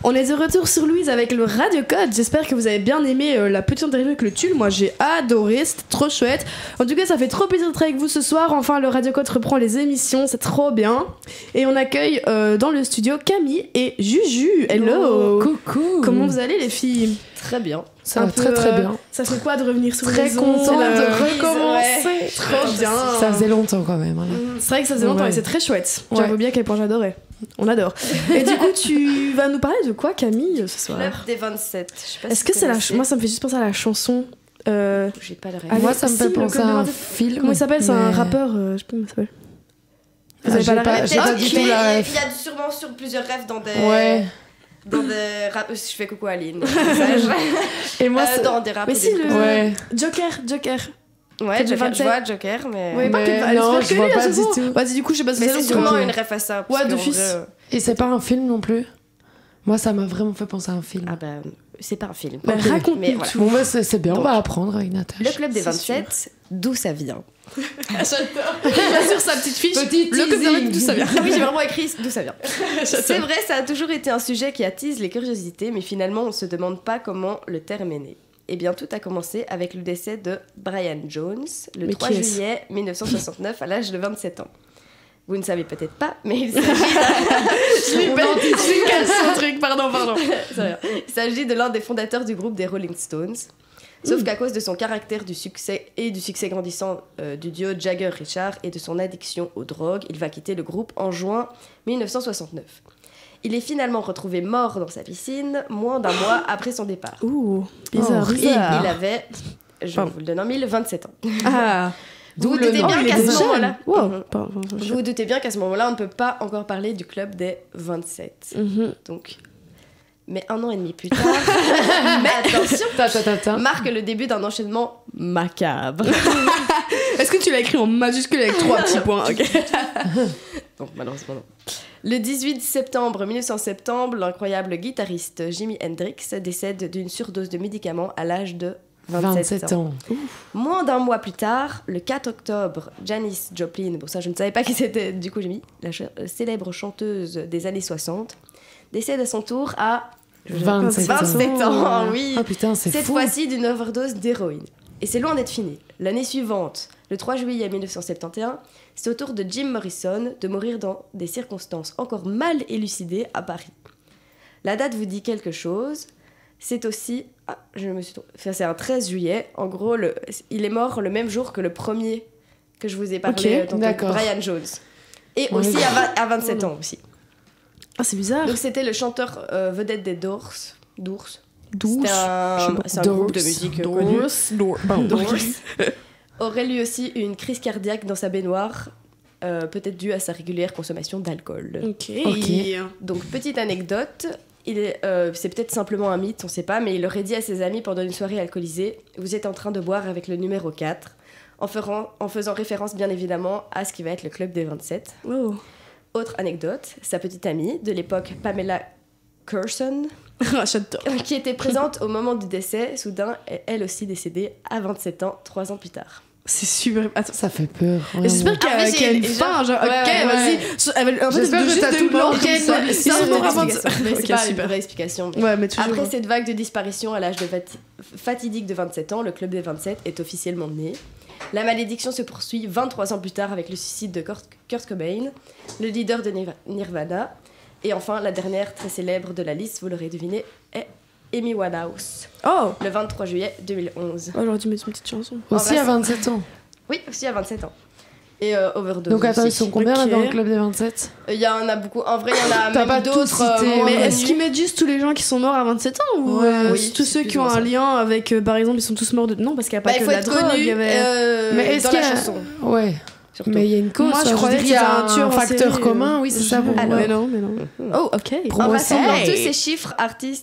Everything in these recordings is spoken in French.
On est de retour sur Louise avec le Radio Code. J'espère que vous avez bien aimé la petite interview avec le Tulle. Moi j'ai adoré, c'était trop chouette. En tout cas, ça fait trop plaisir d'être avec vous ce soir. Enfin, le Radio Code reprend les émissions, c'est trop bien. Et on accueille dans le studio Camille et Juju. Hello. Coucou. Comment vous allez les filles? Très bien. Ça va très bien. Ça fait quoi de revenir sur très les ondes? Très contente de recommencer. Ouais, trop bien. Ça faisait longtemps quand même. Hein. C'est vrai que ça faisait longtemps et c'est très chouette. J'avoue bien à quel point j'adorais. On adore. Et du coup, tu vas nous parler de quoi, Camille, ce soir? Club des 27. Je sais pas Est-ce que c'est la moi ça me fait juste penser à la chanson j'ai pas le rêve. Moi ça me fait penser à un film. Comment il s'appelle? C'est un rappeur, je sais pas comment il s'appelle. Vous avez pas la rêve? J'ai pas du tout la rêve. Il y a sûrement sur plusieurs rêves dans des dans des rap. Je fais coucou Aline. Et moi dans des rap. Mais si le Joker. Ouais, je vois Joker, mais. Ouais, pas que. Non, je vois pas du tout. Vas-y, du coup, je sais pas si c'est sûrement une ref à ça. Ouais, d'office. Et c'est pas un film non plus? Moi, ça m'a vraiment fait penser à un film. Ah ben, c'est pas un film. Bah, raconte-nous tout. Bon, bah, c'est bien, on va apprendre avec Natasha. Le Club des 27, d'où ça vient? J'adore. Il va sur sa petite fiche. Le Club des 27, d'où ça vient? Oui, j'ai vraiment écrit d'où ça vient. C'est vrai, ça a toujours été un sujet qui attise les curiosités, mais finalement, on se demande pas comment le terme est né. Eh bien, tout a commencé avec le décès de Brian Jones, le 3 juillet 1969, à l'âge de 27 ans. Vous ne savez peut-être pas, mais il s'agit il s'agit de l'un des fondateurs du groupe des Rolling Stones. Sauf qu'à cause de son caractère du succès grandissant du duo Jagger-Richard et de son addiction aux drogues, il va quitter le groupe en juin 1969. Il est finalement retrouvé mort dans sa piscine, moins d'un mois après son départ. Ouh, bizarre. Il avait, je vous le donne en mille, 27 ans. Ah, vous vous doutez bien qu'à ce moment-là... Vous vous doutez bien qu'à ce moment-là, on ne peut pas encore parler du club des 27. Donc... Mais un an et demi plus tard, mais attention, marque le début d'un enchaînement macabre. Est-ce que tu l'as écrit en majuscule avec 3 petits points? Ok. Donc malheureusement non. Le 18 septembre 1970, l'incroyable guitariste Jimi Hendrix décède d'une surdose de médicaments à l'âge de 27 ans. Moins d'un mois plus tard, le 4 octobre, Janis Joplin, bon ça je ne savais pas qui c'était, du coup j'ai mis, la célèbre chanteuse des années 60, décède à son tour à 27 ans. Oui. Oh putain, c'est cette fou. fois-ci d'une overdose d'héroïne. Et c'est loin d'être fini. L'année suivante, le 3 juillet 1971, c'est au tour de Jim Morrison de mourir dans des circonstances encore mal élucidées à Paris. La date vous dit quelque chose. C'est aussi... Ah, je me suis trompée. Enfin, c'est un 13 juillet. En gros, il est mort le même jour que le premier que je vous ai parlé, Brian Jones. Et aussi à 27 ans aussi. Ah, c'est bizarre. Donc c'était le chanteur vedette des Doors. C'est un Doors. groupe de musique connu. Doors. Aurait lui aussi eu une crise cardiaque dans sa baignoire, peut-être due à sa régulière consommation d'alcool. Ok. Donc petite anecdote, c'est peut-être simplement un mythe, on sait pas, mais il aurait dit à ses amis pendant une soirée alcoolisée « Vous êtes en train de boire avec le numéro 4 », en faisant référence bien évidemment à ce qui va être le club des 27. Oh. Autre anecdote, sa petite amie de l'époque, Pamela Curson, qui était présente au moment du décès, soudain, elle aussi décédée à 27 ans, 3 ans plus tard. C'est super... Attends. Ça fait peur. J'espère qu'il y a une fin, genre, ok, vas-y. En fait, j'espère que t'as tout l'organe. C'est pas une vraie explication. Ouais, mais toujours. Après cette vague de disparition à l'âge fatidique de 27 ans, le club des 27 est officiellement né. La malédiction se poursuit 23 ans plus tard avec le suicide de Kurt Cobain, le leader de Nirvana. Et enfin, la dernière très célèbre de la liste, vous l'aurez deviné, est Amy Winehouse. Oh, le 23 juillet 2011. Oh, j'aurais dû mettre une petite chanson. Aussi à 27 ans. Oui, aussi à 27 ans. Et overdose. Donc attends, aussi. ils sont combien là, dans le club des 27? Il y en a beaucoup. En vrai, il y en a même d'autres. Mais est-ce qu'ils mettent juste tous les gens qui sont morts à 27 ans ou oui, tous ceux qui ont un lien avec, par exemple, ils sont tous morts de... Non, parce qu'il n'y a pas que de la drogue. Mais est-ce qu'il y a... chanson. Ouais. Surtout. Mais il y a une cause. Moi, je croyais qu'il y a un facteur commun, oui, c'est ça. Mais non. Oh, ok. En rassemblant tous ces chiffres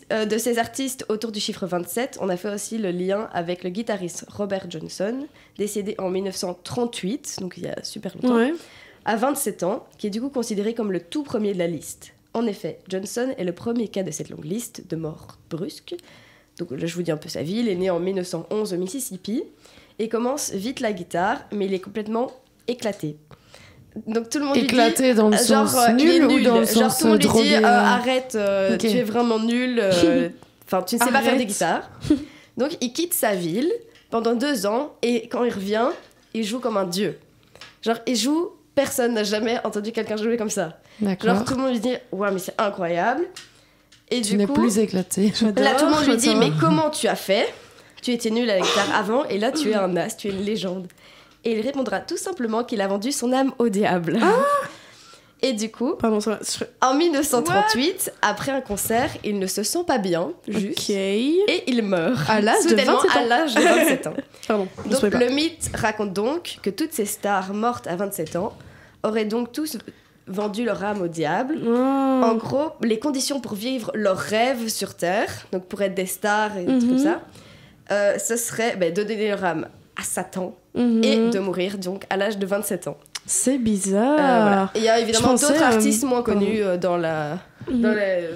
de ces artistes autour du chiffre 27, on a fait aussi le lien avec le guitariste Robert Johnson, décédé en 1938, donc il y a super longtemps, à 27 ans, qui est du coup considéré comme le tout premier de la liste. En effet, Johnson est le premier cas de cette longue liste de morts brusques. Donc là, je vous dis un peu sa vie. Il est né en 1911 au Mississippi et commence vite la guitare, mais il est complètement éclaté. Donc tout le monde lui dit... Éclaté dans le Genre, sens il est nul ou nul. dans le Genre, sens tout le monde lui drogué dit arrête, Ok. tu es vraiment nul. Enfin, tu ne sais pas faire Arrête. des guitares. Donc, il quitte sa ville pendant 2 ans et quand il revient, il joue comme un dieu. Genre, il joue, personne n'a jamais entendu quelqu'un jouer comme ça. D'accord. Genre, tout le monde lui dit ouais, mais c'est incroyable. Et Tu du n'es coup, plus éclaté. là, tout le monde lui dit j'adore. mais comment tu as fait? Tu étais nul à la guitare avant et là, tu es un as, tu es une légende. Et il répondra tout simplement qu'il a vendu son âme au diable. Et du coup, Pardon, ça va. en 1938, après un concert, il ne se sent pas bien, juste, Ok. et il meurt. À l'âge de Soudainement, 27 ans. à l'âge de 27 ans. Pardon, je Donc savais pas. le mythe raconte donc que toutes ces stars mortes à 27 ans auraient donc tous vendu leur âme au diable. Ah. En gros, les conditions pour vivre leurs rêves sur Terre, donc pour être des stars et des trucs comme ça, ce serait de donner leur âme à Satan Mhm. et de mourir donc à l'âge de 27 ans. C'est bizarre. Voilà. Et il y a évidemment Je pensais, d'autres artistes moins pardon. connus dans la Mhm.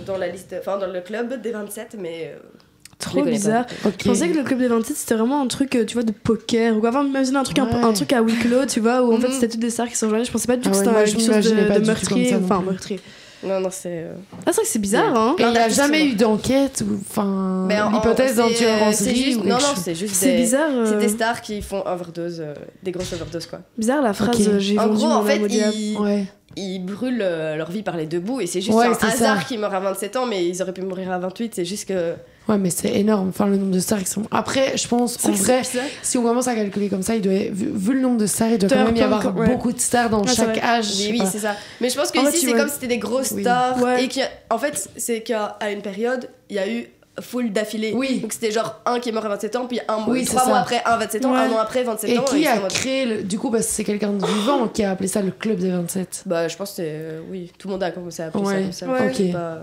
dans la liste, enfin dans le club des 27, mais je les Trop connais bizarre. pas. Ok. Je pensais que le club des 27 c'était vraiment un truc, tu vois, de poker ou quoi. Enfin, imaginez un truc, Ouais. un truc à huis clos, tu vois, où en fait Mhm. c'était toutes des stars qui se rejoignaient. Je pensais pas du tout Ah que ouais, c'était moi, je quelque chose m'imaginais pas de du tout meurtrier. comme ça non Enfin, plus. meurtrier. Non, c'est Ah, c'est vrai que c'est bizarre, hein. Et il n'y a d'artistes, jamais ouais. eu d'enquête ou enfin Mais l'hypothèse d'un tueur en c'est série juste, ou non, quelque non, chose. c'est juste C'est bizarre. c'est des stars qui font overdose, des grosses overdoses quoi. Bizarre la phrase Ok. j'ai En vendu gros, mon en fait, âme au diable. Ouais. ils brûlent leur vie par les deux bouts et c'est juste Ouais, un c'est hasard ça. qu'ils meurent à 27 ans, mais ils auraient pu mourir à 28. C'est juste que. Ouais, mais c'est énorme. Enfin, le nombre de stars qui sont. Après, je pense, C'est en vrai que vrai, c'est bizarre. si on commence à calculer comme ça, il doit, vu le nombre de stars, il doit quand même y avoir Ouais. beaucoup de stars dans Ouais, c'est chaque vrai. âge. je Oui, sais oui, pas. c'est ça. Mais je pense que En fait, ici, tu c'est vois- comme si c'était des grosses Oui. stars. Ouais. Et en fait, c'est qu'à une période, il y a eu full d'affilée. Oui. Donc c'était genre un qui est mort à 27 ans, puis Oui, 3 c'est mois ça. après, un 27 ans, Ouais. 1 an après, 27 Et ans. qui c'est a en mode- créé le. Du coup, bah, c'est quelqu'un de vivant qui a appelé ça le club des 27. Bah, je pense que c'est. Oui, tout le monde a commencé à appeler ça Ouais. comme ça. Ouais. C'est Ok. pas-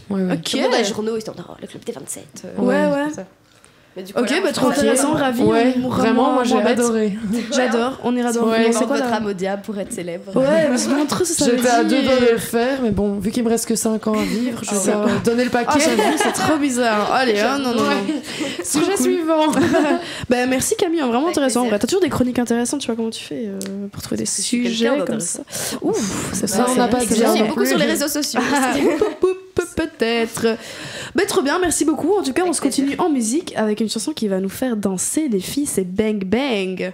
Ouais, ouais. Ok. Tout le monde a les journaux, ils sont dans le club des 27. Ouais, ouais. comme ça. Mais du coup, Ok, voilà, bah trop moi, je trouve ça intéressant, vraiment- ravi. Ouais, on- vraiment, moi j'ai hâte. adoré. J'adore, on ira dans Ouais. non, On c'est vend quoi votre là âme au diable pour être célèbre. Ouais, mais c'est vraiment trop ça. J'étais à 2 doigts de le faire, mais bon, vu qu'il me reste que 5 ans à vivre, je vais donner le Ah, paquet. j'avoue, c'est trop bizarre. Allez, hein, non, non, non. Ouais. Sujet cool. suivant. Bah merci Camille, hein, vraiment Avec intéressant. plaisir. Ouais, t'as toujours des chroniques intéressantes, tu vois comment tu fais pour trouver des Parce que je suis sujets quelqu'un comme ça. d'intéressant. Ouf, c'est Ça, on c'est n'a vrai, pas c'est dit, Je bien. suis non beaucoup plus. sur les réseaux sociaux. Ah, peut-être. Bah trop bien, merci beaucoup. En tout cas, on Avec se continue en musique avec une chanson qui va nous faire danser les filles, c'est Bang Bang.